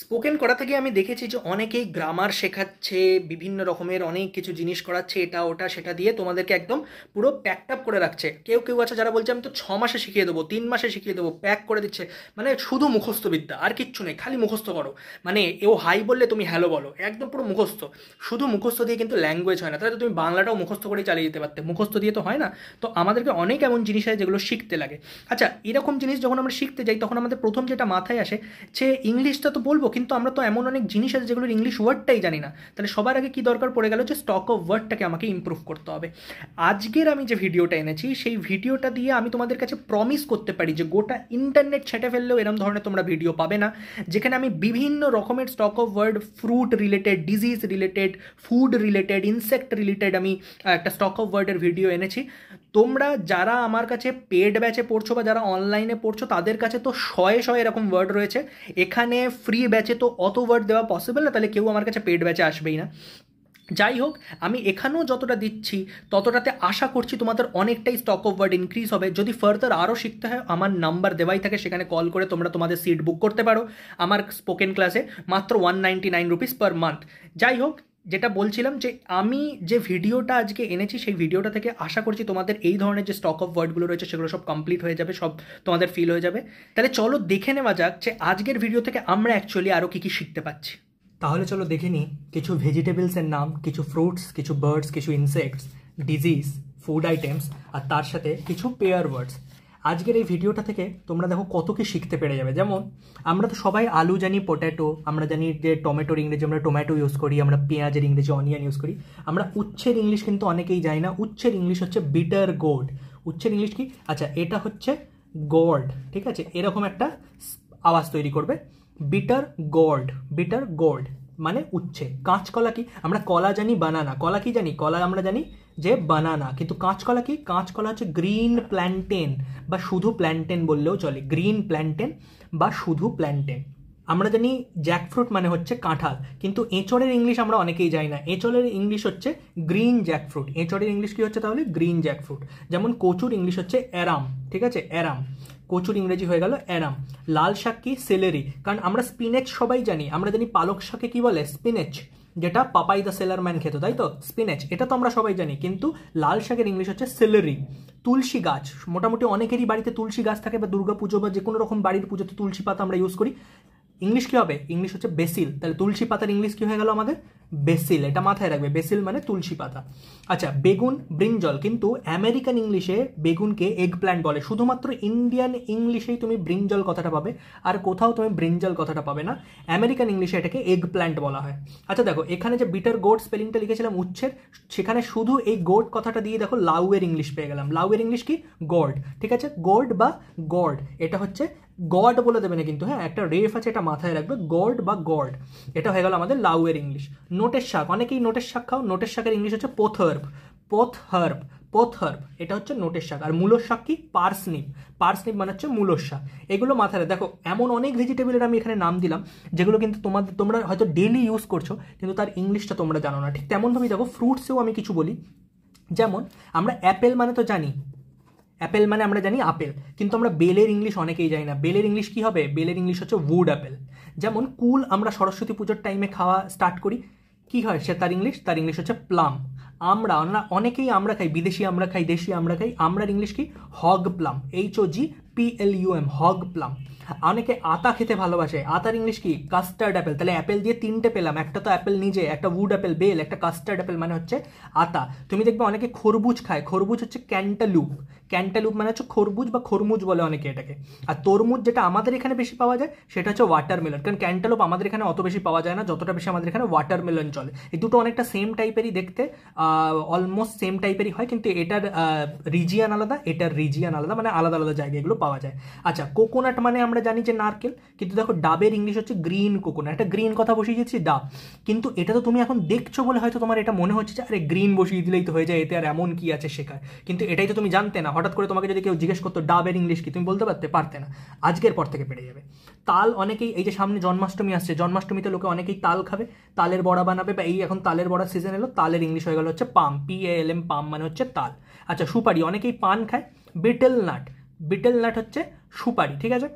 Spoken করা থেকে আমি দেখেছি যে অনেকেই গ্রামার শেখাচ্ছে, বিভিন্ন রকমের অনেক কিছু জিনিস করাচ্ছে, এটা ওটা সেটা দিয়ে তোমাদেরকে একদম পুরো প্যাকড আপ করে রাখছে। কেউ কেউ আছে যারা বলছে আমি তো 6 মাসে শিখিয়ে দেবো, 3 মাসে শিখিয়ে দেবো, প্যাক করে দিচ্ছে। মানে শুধু মুখস্থ বিদ্যা, আর কিচ্ছু নেই, খালি মুখস্থ করো। মানে এও হাই বললে তুমি হ্যালো বলো, একদম পুরো মুখস্থ। শুধু মুখস্থ দিয়ে কিন্তু ল্যাঙ্গুয়েজ হয় না, তাহলে তো তুমি বাংলাটাও মুখস্থ করেই চালিয়ে যেতে পারতে, মুখস্থ দিয়ে তো হয় না। তো আমাদেরকে অনেক এমন জিনিস আছে যেগুলো শিখতে লাগে। আচ্ছা, এরকম জিনিস যখন আমরা শিখতে যাই তখন আমাদের প্রথম যেটা মাথায় আসে যে ইংলিশটা তো বলবো, কিন্তু আমরা তো এমন অনেক জিনিস আছে যেগুলোর ইংলিশ ওয়ার্ডটাই জানি না। তাহলে সবার আগে কি দরকার পড়ে গেল যে স্টক অফ ওয়ার্ডটাকে আমাকে ইমপ্রুভ করতে হবে। আজকের আমি যে ভিডিওটা এনেছি সেই ভিডিওটা দিয়ে আমি তোমাদের কাছে প্রমিস করতে পারি যে গোটা ইন্টারনেট ছেটে ফেললেও এরম ধরনের তোমরা ভিডিও পাবে না, যেখানে আমি বিভিন্ন রকমের stock of word, fruit related, disease related, food related, insect related আমি একটা স্টক অফ ওয়ার্ডের ভিডিও এনেছি। তোমরা যারা আমার কাছে পেড ব্যাচে পড়ছো বা যারা অনলাইনে পড়ছো তাদের কাছে তো শয়ে শয়ে এরকম ওয়ার্ড রয়েছে। এখানে ফ্রি ব্যাচে তো অত ওয়ার্ড দেওয়া পসিবল না, তাহলে কেউ আমার কাছে পেড ব্যাচে আসবেই না। যাই হোক, আমি এখানেও যতটা দিচ্ছি ততটাতে আশা করছি তোমাদের অনেকটাই স্টক অফ ওয়ার্ড ইনক্রিজ হবে। যদি ফার্দার আরও শিখতে হয়, আমার নাম্বার দেওয়াই থাকে, সেখানে কল করে তোমরা তোমাদের সিট বুক করতে পারো আমার স্পোকেন ক্লাসে, মাত্র 199 রুপিস পার মান্থ। যাই হোক, যেটা বলছিলাম যে আমি যে ভিডিওটা আজকে এনেছি সেই ভিডিওটা থেকে আশা করছি তোমাদের এই ধরনের যে স্টক অফ ওয়ার্ডগুলো রয়েছে সেগুলো সব কমপ্লিট হয়ে যাবে, সব তোমাদের ফিল হয়ে যাবে। তাহলে চলো দেখে নেওয়া যাক যে আজকের ভিডিও থেকে আমরা অ্যাকচুয়ালি আরও কী কী শিখতে পাচ্ছি। তাহলে চলো দেখে নিই কিছু ভেজিটেবলসের নাম, কিছু ফ্রুটস, কিছু বার্ডস, কিছু ইনসেক্টস, ডিজিজ, ফুড আইটেমস, আর তার সাথে কিছু পেয়ার ওয়ার্ডস। আজকের এই ভিডিওটা থেকে তোমরা দেখো কত কি শিখতে পেরে যাবে। যেমন আমরা তো সবাই আলু জানি, পটেটো, আমরা জানি যে টমেটোর ইংরেজি আমরা টমেটো ইউজ করি, আমরা পেঁয়াজের ইংরেজি অনিয়ন ইউজ করি। আমরা উচ্ছের ইংলিশ কিন্তু অনেকেই জানি না। উচ্ছের ইংলিশ হচ্ছে বিটার গোর্ড। উচ্ছের ইংলিশ কি? আচ্ছা, এটা হচ্ছে গর্ড, ঠিক আছে? এরকম একটা আওয়াজ তৈরি করবে, বিটার গর্ড। বিটার গর্ড মানে উচ্ছে। কাঁচকলা কি? আমরা কলা জানি, বানানা। কলা কি জানি? কলা আমরা জানি যে বানানা, কিন্তু কাঁচকলা কি? কাঁচকলা হচ্ছে গ্রিন প্ল্যান্টেন, বা শুধু প্ল্যান্টেন বললেও চলে। গ্রিন প্ল্যান্টেন বা শুধু প্ল্যান্টেন। আমরা জানি জ্যাকফ্রুট মানে হচ্ছে কাঁঠাল, কিন্তু এঁচড়ের ইংলিশ আমরা অনেকেই জানি না। এঁচড়ের ইংলিশ হচ্ছে গ্রিন জ্যাকফ্রুট। এঁচড়ের ইংলিশ কি হচ্ছে তাহলে? Green jackfruit. যেমন কচুর ইংলিশ হচ্ছে অ্যারাম, ঠিক আছে? অ্যারাম। কচুর ইংরেজি হয়ে গেল অ্যারাম। লাল শাক কি? সেলেরি। কারণ আমরা স্পিনেচ সবাই জানি, আমরা জানি পালক শাকে কি বলে? স্পিনেচ, যেটা পাপাই দ্য সেলারম্যান খেত, তাই তো? স্পিনেচ, এটা তো আমরা সবাই জানি, কিন্তু লাল শাকের ইংলিশ হচ্ছে সেলেরি। তুলসী গাছ, মোটামুটি অনেকেরই বাড়িতে তুলসী গাছ থাকে, বা দুর্গা পুজো বা যে কোনো রকম বাড়ির পুজোতে তুলসী পাতা আমরা ইউজ করি। ইংলিশ কি হবে? ইংলিশ হচ্ছে বেসিল। তাহলে তুলসী পাতার ইংলিশ কি হয়ে গেল আমাদের? বেসিল। এটা মাথায় রাখবে, বেসিল মানে তুলসী পাতা। আচ্ছা, বেগুন ব্রিঞ্জল, কিন্তু আমেরিকান ইংলিশে বেগুনকে এগ প্ল্যান্ট বলে। শুধুমাত্র ইন্ডিয়ান ইংলিশেই তুমি ব্রিঞ্জল কথাটা পাবে, আর কোথাও তুমি ব্রিঞ্জল কথাটা পাবে না। আমেরিকান ইংলিশে এটাকে এগ প্ল্যান্ট বলা হয়। আচ্ছা দেখো, এখানে যে বিটার গোড স্পেলিংটা লিখেছিলাম উচ্ছের, সেখানে শুধু এই গোড কথাটা দিয়ে দেখো লাউয়ের ইংলিশ পেয়ে গেলাম। লাউয়ের ইংলিশ কি? গড, ঠিক আছে? গোড বা গড, এটা হচ্ছে গড বলে দেবে না কিন্তু, হ্যাঁ, একটা রেফ আছে, এটা মাথায় রাখবে, গড বা গড। এটা হয়ে গেল আমাদের লাউয়ের ইংলিশ। নোটের শাক, অনেকেই নোটের শাক খাও। নোটের শাকের ইংলিশ হচ্ছে পোথহার্ব। পোথহার্ব, পোথহার্ব, এটা হচ্ছে নোটের শাক। আর মূলোর শাক কি? পার্সনিপ। পার্সনিপ মানে হচ্ছে মূলোর শাক। এগুলো মাথায় দেখো, এমন অনেক ভেজিটেবলের আমি এখানে নাম দিলাম যেগুলো কিন্তু তোমরা হয়তো ডেইলি ইউজ করছো, কিন্তু তার ইংলিশটা তোমরা জানো না। ঠিক তেমনভাবেই দেখো ফ্রুটসেও আমি কিছু বলি। যেমন আমরা অ্যাপেল মানে তো জানি, অ্যাপেল মানে আমরা জানি আপেল, কিন্তু আমরা বেলের ইংলিশ অনেকেই জানি না। বেলের ইংলিশ কি হবে? বেলের ইংলিশ হচ্ছে উড অ্যাপেল। যেমন কুল আমরা সরস্বতী পুজোর টাইমে খাওয়া স্টার্ট করি, কি হয় সে? তার ইংলিশ হচ্ছে প্লাম। আমরা অনেকেই আমরা খাই, বিদেশি আমরা খাই, দেশি আমরা খাই। আমরার ইংলিশ কি? Hog plum. HOGPLUM, hog plum. অনেকে আতা খেতে ভালোবাসে, আতার ইংলিশ কি? Custard Apple. তাহলে অ্যাপেল দিয়ে তিনটে পেলাম, একটা তো অ্যাপেল নিজে, একটা উড অ্যাপেল বেল, একটা কাস্টার্ড অ্যাপেল মানে হচ্ছে আতা। তুমি দেখবে অনেকে খরবুজ খায়, খরবুজ হচ্ছে ক্যান্টালুপ। ক্যান্টালুপ মানে হচ্ছে খরবুজ বা খরমুজ বলে অনেকে এটাকে। আর তরমুজ যেটা আমাদের এখানে বেশি পাওয়া যায় সেটা হচ্ছে ওয়াটারমেলন, কারণ ক্যান্টালুপ আমাদের এখানে অত বেশি পাওয়া যায় না, যতটা বেশি আমাদের এখানে ওয়াটারমেলন চলে। এই দুটো অনেকটা সেম টাইপেরই দেখতে, অলমোস্ট সেম টাইপেরই হয়, কিন্তু এটার রিজিয়ান আলাদা, এটার রিজিয়ান আলাদা, মানে আলাদা আলাদা জায়গায় এগুলো পাওয়া যায়। আচ্ছা, কোকোনাট মানে আমরা জানি যে নারকেল, কিন্তু দেখো ডাবের ইংলিশ হচ্ছে গ্রিন কোকোনাট। একটা গ্রিন কথা বসিয়ে দিচ্ছি, ডাব। কিন্তু এটা তো তুমি এখন দেখছো বলে হয়তো তোমার এটা মনে হচ্ছে যে আরে গ্রিন বসিয়ে দিলেই তো হয়ে যায়, এতে আর এমন কি আছে শেখার, কিন্তু এটাই তো তুমি জানতে না। হঠাৎ করে তোমাকে যদি কেউ জিজ্ঞেস করতো ডাবের ইংলিশ কি, তুমি বলতে পারতে না। আজকের পর থেকে পেরে যাবে। তাল, অনেকেই এই যে সামনে জন্মাষ্টমী আসছে, জন্মাষ্টমীতে লোকে অনেকেই তাল খাবে, তালের বড়া বানাবে, বা এই এখন তালের বড়ার সিজন এলো, তালের ইংলিশ হয়ে গেল হচ্ছে পাম। PALM, পাম মানে হচ্ছে তাল। আচ্ছা, সুপারি, অনেকেই পান খায়। বিটেল নাট, বিটেল নাট হচ্ছে সুপারি, ঠিক আছে?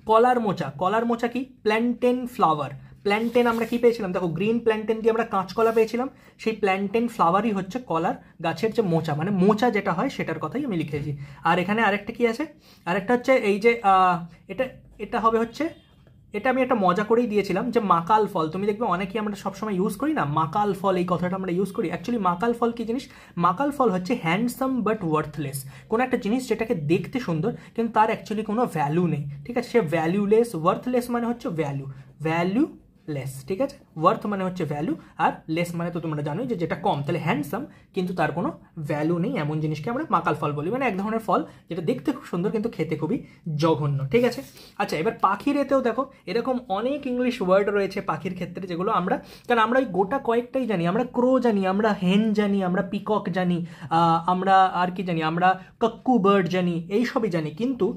কলার মোচা, কলার মোচা কি? Plantain flower. প্ল্যান্টেন আমরা কি পেয়েছিলাম? দেখো গ্রিন প্ল্যান্টেন দিয়ে আমরা কাঁচকলা পেয়েছিলাম, সেই প্ল্যান্টেন ফ্লাওয়ারই হচ্ছে কলার গাছের যে মোচা, মানে মোচা যেটা হয় সেটার কথাই আমি লিখেছি। আর এখানে আরেকটা কি আছে? আরেকটা হচ্ছে এই যে এটা এটা হবে হচ্ছে, এটা আমি একটা মজা করেই দিয়েছিলাম যে মাকাল ফল। তুমি দেখবে অনেকেই আমরা সবসময় ইউজ করি না মাকাল ফল, এই কথাটা আমরা ইউজ করি। অ্যাকচুয়ালি মাকাল ফল কি জিনিস? মাকাল ফল হচ্ছে হ্যান্ডসাম বাট ওয়ার্থলেস। কোনো একটা জিনিস যেটাকে দেখতে সুন্দর কিন্তু তার অ্যাকচুয়ালি কোনো ভ্যালু নেই, ঠিক আছে? সে ভ্যালুলেস। ওয়ার্থলেস মানে হচ্ছে ভ্যালু, ভ্যালু লেস, ঠিক আছে? ওয়ার্থ মানে হচ্ছে ভ্যালু, আর লেস মানে তো তোমরা জানোই যে যেটা কম। তাহলে হ্যান্ডসাম কিন্তু তার কোনো ভ্যালু নেই, এমন জিনিসকে আমরা মাকাল ফল বলি। মানে এক ধরনের ফল যেটা দেখতে খুব সুন্দর কিন্তু খেতে খুবই জঘন্য, ঠিক আছে? আচ্ছা, এবার পাখির এতেও দেখো এরকম অনেক ইংলিশ ওয়ার্ড রয়েছে পাখির ক্ষেত্রে, যেগুলো আমরা, কারণ আমরা ওই গোটা কয়েকটাই জানি। আমরা ক্রো জানি, আমরা হেন জানি, আমরা পিকক জানি, আমরা আর কি জানি, আমরা কাক্কু বার্ড জানি, এইসবই জানি। কিন্তু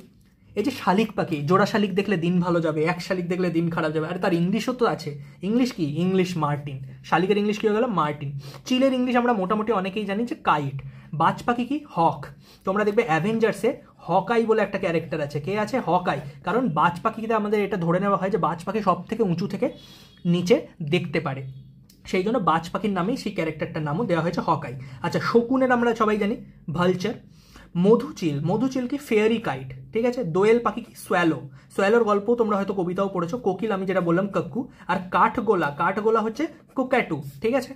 এই যে শালিক পাখি, জোড়া শালিক দেখলে দিন ভালো যাবে, এক শালিক দেখলে দিন খারাপ যাবে, আর তার ইংলিশও তো আছে। ইংলিশ কি? English Martin. শালিকের ইংলিশ কি হয়ে গেল? মার্টিন। চিলের ইংলিশ আমরা মোটামুটি অনেকেই জানি যে কাইট। বাজ পাখি কি? হক। তোমরা দেখবে অ্যাভেঞ্জার্সে হকাই বলে একটা ক্যারেক্টার আছে। কে আছে? হকাই। কারণ বাজ পাখিতে আমাদের এটা ধরে নেওয়া হয় যে বাজ পাখি সব থেকে উঁচু থেকে নিচে দেখতে পারে, সেই জন্য বাজ পাখির নামেই সেই ক্যারেক্টারটার নামও দেওয়া হয়েছে হকাই। আচ্ছা, শকুনের আমরা সবাই জানি ভালচার। মধুচিল, মধুচিল কি? ফেয়ারি কাইট, ঠিক আছে? দোয়েল পাখি কি? সোয়ালো। সোয়ালোর গল্প তোমরা হয়তো কবিতাও পড়েছো। কোকিল আমি যেটা বললাম কাক্কু। আর কাঠগোলা, কাঠগোলা হচ্ছে কোকাটু, ঠিক আছে?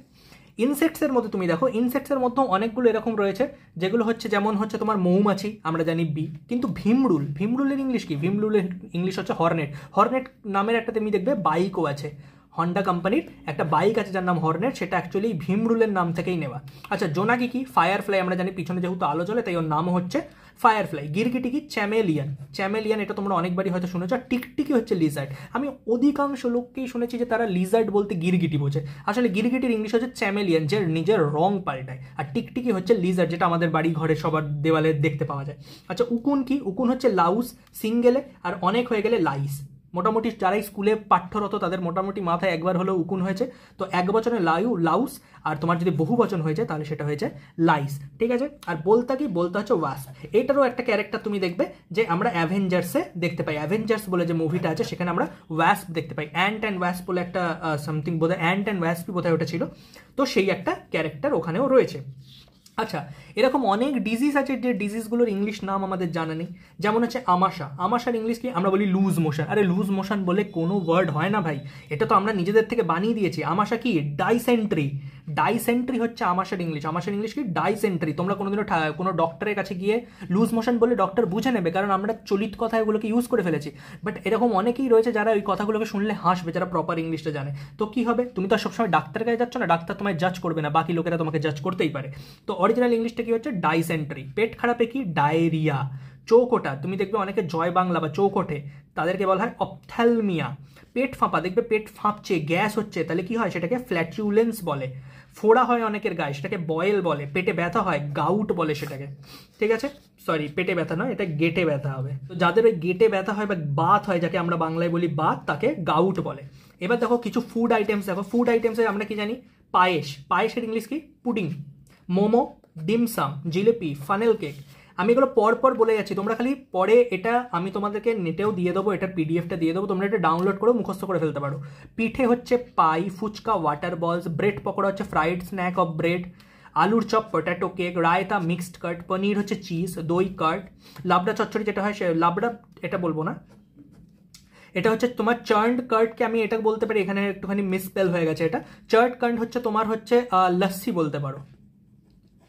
ইনসেক্টসের মধ্যে তুমি দেখো, ইনসেক্টসের মধ্যেও অনেকগুলো এরকম রয়েছে যেগুলো হচ্ছে, যেমন হচ্ছে তোমার মৌমাছি, আমরা জানি বি। কিন্তু ভীমরুল, ভীমরুলের ইংলিশ কি? ভীমরুলের ইংলিশ হচ্ছে হর্নেট। হর্নেট নামের একটা তুমি দেখবে বাইকও আছে, হন্ডা কোম্পানির একটা বাইক আছে যার নাম হর্নেট, সেটা অ্যাকচুয়ালি ভীমরুলের নাম থেকেই নেওয়া। আচ্ছা, জোনাকি কি? ফায়ারফ্লাই। আমরা জানি পিছনে যেহেতু আলো জ্বলে তাই ওর নাম হচ্ছে ফায়ারফ্লাই। গিরগিটি কি? চ্যামেলিয়ান। চ্যামেলিয়ান এটা তোমরা অনেকবারই হয়তো শুনেছো। আর টিকটিকি হচ্ছে লিজার্ড। আমি অধিকাংশ লোককেই শুনেছি যে তারা লিজার্ড বলতে গিরগিটি বোঝে, আসলে গিরগিটির ইংলিশ হচ্ছে চ্যামেলিয়ান, যে নিজের রং পাল্টায়। আর টিকটিকি হচ্ছে লিজার্ড, যেটা আমাদের বাড়ি ঘরে সবার দেওয়ালে দেখতে পাওয়া যায়। আচ্ছা, উকুন কি? উকুন হচ্ছে লাউস, সিঙ্গেলে, আর অনেক হয়ে গেলে লাইস। মোটামুটি যারাই স্কুলে পাঠ্যরত তাদের মোটামুটি মাথায় একবার হলেও উকুন হয়েছে। তো এক বচনে লাউস, আর তোমার যদি বহু বচন হয়ে যায় তাহলে সেটা হয়ে যায় লাইস, ঠিক আছে? আর বলতা কি? বলতা হচ্ছে ওয়াস। এটারও একটা ক্যারেক্টার তুমি দেখবে যে আমরা অ্যাভেঞ্জার্সে দেখতে পাই। অ্যাভেঞ্জার্স বলে যে মুভিটা আছে সেখানে আমরা ওয়াস্প দেখতে পাই। অ্যান্ট অ্যান্ড ওয়াস্প বলে একটা সামথিং বোধহয়, অ্যান্ট অ্যান্ড ওয়াস্পই বোধহয় ওটা ছিল। তো সেই একটা ক্যারেক্টার ওখানেও রয়েছে। আচ্ছা, এরকম অনেক ডিজিজ আছে যে ডিজিজগুলোর ইংলিশ নাম আমাদের জানা নেই। যেমন হচ্ছে আমাশা। আমাশার ইংলিশ কি? আমরা বলি লুজ মোশন। আরে লুজ মোশন বলে কোনো ওয়ার্ড হয় না ভাই, এটা তো আমরা নিজেদের থেকে বানিয়ে দিয়েছি। আমাশা কি? ডাইসেন্ট্রি। ডাইসেন্ট্রি হচ্ছে আমাশার ইংলিশ। আমাশার ইংলিশ কি? ডাইসেন্ট্রি। তোমরা কোনোদিনও কোনো ডক্টরের কাছে গিয়ে লুজ মোশন বলে ডক্টর বুঝে নেবে, কারণ আমরা চলিত কথা এগুলোকে ইউজ করে ফেলেছি। বাট এরকম অনেকেই রয়েছে যারা ওই কথাগুলোকে শুনলে হাসবে, যারা প্রপার ইংলিশটা জানে। তো কি হবে? তুমি তো সবসময় ডাক্তারের কাছে যাচ্ছ না, ডাক্তার তোমায় জাজ করবে না, বাকি লোকেরা তোমাকে জাজ করতেই পারে। তো অরিজিনাল ইংলিশটা কি হচ্ছে? ডাইসেন্ট্রি। পেট খারাপে কি? ডায়রিয়া। চৌকোটা, তুমি দেখবে অনেকে জয় বাংলা বা চৌকোটে, তাদেরকে বলা হয় অপথ্যালমিয়া। পেট ফাঁপা, দেখবে পেট ফাঁপছে, গ্যাস হচ্ছে, তাহলে কি হয়? সেটাকে ফ্ল্যাচুলেন্স বলে। ফোড়া হয় অনেকের গায়ে, সেটাকে বয়েল বলে। পেটে ব্যথা হয়, গাউট বলে সেটাকে, ঠিক আছে? সরি, পেটে ব্যথা নয়, এটা গেটে ব্যথা হবে। তো যাদের ওই গেটে ব্যথা হয় বা বাত হয়, যাকে আমরা বাংলায় বলি বাত, তাকে গাউট বলে। এবার দেখো কিছু ফুড আইটেমস দেখো। ফুড আইটেমসে আমরা কি জানি? পায়েস। পায়েসের ইংলিশ কি? Pudding. Momo, dim sum, jalebi, funnel cake. আমি এগুলো পরপর বলে যাচ্ছি, তোমরা খালি পরে এটা আমি তোমাদেরকে নেটেও দিয়ে দেবো, এটার পিডিএফটা দিয়ে দেবো, তোমরা এটা ডাউনলোড করে মুখস্থ করে ফেলতে পারো। পিঠে হচ্ছে pie, phuchka water balls, bread pakora হচ্ছে ফ্রাইড স্ন্যাক অফ ব্রেড, আলুর chop potato cake, raita mixed cut, paneer হচ্ছে চিজ, দই কাট, লাবড়া চচ্চড়ি যেটা হয় সে লাবড়া, এটা বলবো না, এটা হচ্ছে তোমার চার্নড কার্ডকে আমি এটা বলতে পারি, এখানে একটুখানি মিসস্পেল হয়ে গেছে। এটা চার্ড কার্ড হচ্ছে তোমার হচ্ছে লস্যি বলতে পারো,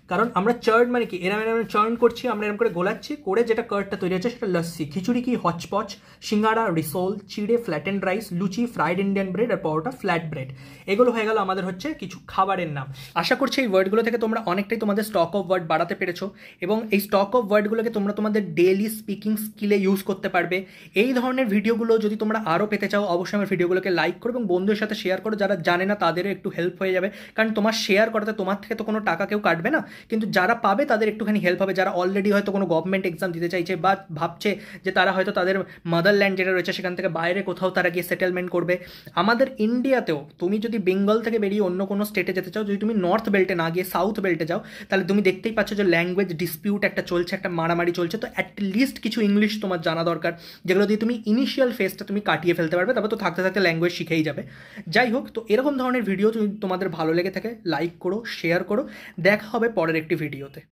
কারণ আমরা চার্ড মানে কি? এরম এরম চার্ন করছি, আমরা এরকম করে গোলাচ্ছি, করে যেটা কার্ডটা তৈরি হচ্ছে সেটা লস্যি। খিচুড়ি কি? হচপচ, সিঙ্গাড়া রিসোল, চিড়ে ফ্ল্যাট অ্যান্ড রাইস, লুচি ফ্রাইড ইন্ডিয়ান ব্রেড, আর পরোটা ফ্ল্যাট ব্রেড। এগুলো হয়ে গেল আমাদের হচ্ছে কিছু খাবারের নাম। আশা করছি এই ওয়ার্ডগুলো থেকে তোমরা অনেকটাই তোমাদের স্টক অফ ওয়ার্ড বাড়াতে পেরেছো, এবং এই স্টক অফ ওয়ার্ডগুলোকে তোমরা তোমাদের ডেইলি স্পিকিং স্কিলে ইউজ করতে পারবে। এই ধরনের ভিডিওগুলো যদি তোমরা আরও পেতে চাও, অবশ্যই আমার ভিডিওগুলোকে লাইক করো এবং বন্ধুদের সাথে শেয়ার করো, যারা জানে না তাদেরও একটু হেল্প হয়ে যাবে। কারণ তোমার শেয়ার করাতে তোমার থেকে তো কোনো টাকা কেউ কাটবে না, কিন্তু যারা পাবে তাদের একটুখানি হেল্প হবে, যারা অলরেডি হয়তো কোনো গভর্নমেন্ট এক্সাম দিতে চাইছে বা ভাবছে যে তারা হয়তো তাদের মাদারল্যান্ড যেটা রয়েছে সেখান থেকে বাইরে কোথাও তারা গিয়ে সেটেলমেন্ট করবে। আমাদের ইন্ডিয়াতেও তুমি যদি বেঙ্গল থেকে বেরিয়ে অন্য কোনো স্টেটে যেতে চাও, যদি তুমি নর্থ বেল্টে না গিয়ে সাউথ বেল্টে যাও, তাহলে তুমি দেখতেই পাচ্ছ যে ল্যাঙ্গুয়েজ ডিসপিউট একটা চলছে, একটা মারামারি চলছে। তো অ্যাটলিস্ট কিছু ইংলিশ তোমার জানা দরকার, যেগুলো দিয়ে তুমি ইনিশিয়াল ফেজটা তুমি কাটিয়ে ফেলতে পারবে, তারপর তো থাকতে থাকতে ল্যাঙ্গুয়েজ শিখেই যাবে। যাই হোক, তো এরকম ধরনের ভিডিও যদি তোমাদের ভালো লেগে থাকে লাইক করো, শেয়ার করো। দেখা হবে পরের একটি ভিডিওতে।